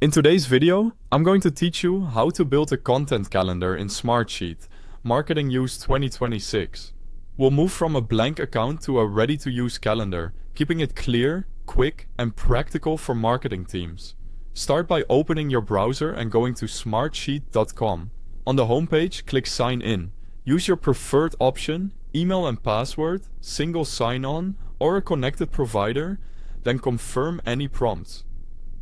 In today's video, I'm going to teach you how to build a content calendar in Smartsheet, Marketing Use 2026. We'll move from a blank account to a ready-to-use calendar, keeping it clear, quick, and practical for marketing teams. Start by opening your browser and going to smartsheet.com. On the homepage, click Sign In. Use your preferred option, email and password, single sign-on, or a connected provider, then confirm any prompts.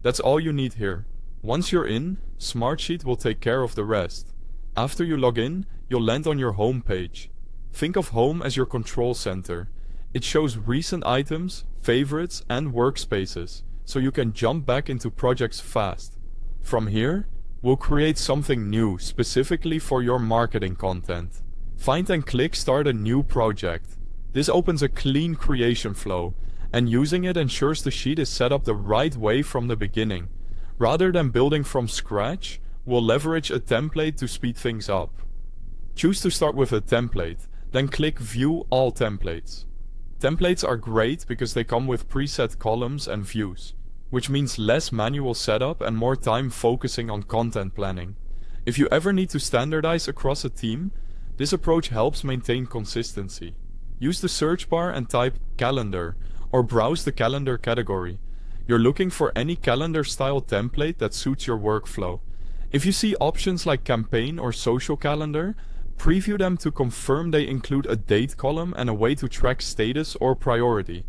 That's all you need here. Once you're in, Smartsheet will take care of the rest. After you log in, you'll land on your home page. Think of home as your control center. It shows recent items, favorites, and workspaces, so you can jump back into projects fast. From here, we'll create something new specifically for your marketing content. Find and click Start a new project. This opens a clean creation flow, and using it ensures the sheet is set up the right way from the beginning. Rather than building from scratch, we'll leverage a template to speed things up. Choose to start with a template, then click View All Templates. Templates are great because they come with preset columns and views, which means less manual setup and more time focusing on content planning. If you ever need to standardize across a team, this approach helps maintain consistency. Use the search bar and type Calendar, or browse the calendar category. You're looking for any calendar-style template that suits your workflow. If you see options like campaign or social calendar, preview them to confirm they include a date column and a way to track status or priority.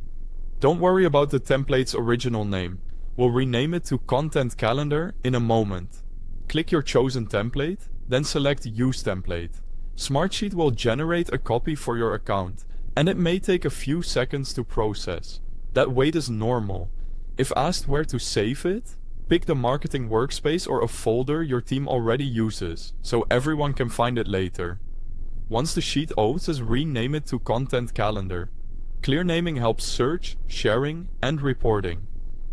Don't worry about the template's original name. We'll rename it to Content Calendar in a moment. Click your chosen template, then select Use Template. Smartsheet will generate a copy for your account, and it may take a few seconds to process. That wait is normal. If asked where to save it, pick the marketing workspace or a folder your team already uses, so everyone can find it later. Once the sheet opens, rename it to Content Calendar. Clear naming helps search, sharing, and reporting.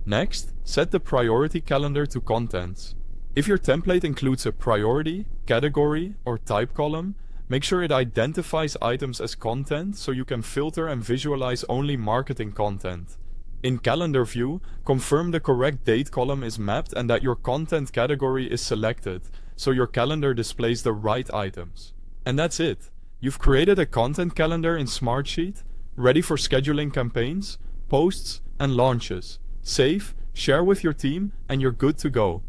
Next, set the priority calendar to contents. If your template includes a priority, category, or type column, make sure it identifies items as content so you can filter and visualize only marketing content. In Calendar View, confirm the correct date column is mapped and that your content category is selected, so your calendar displays the right items. And that's it. You've created a content calendar in Smartsheet, ready for scheduling campaigns, posts, and launches. Save, share with your team, and you're good to go.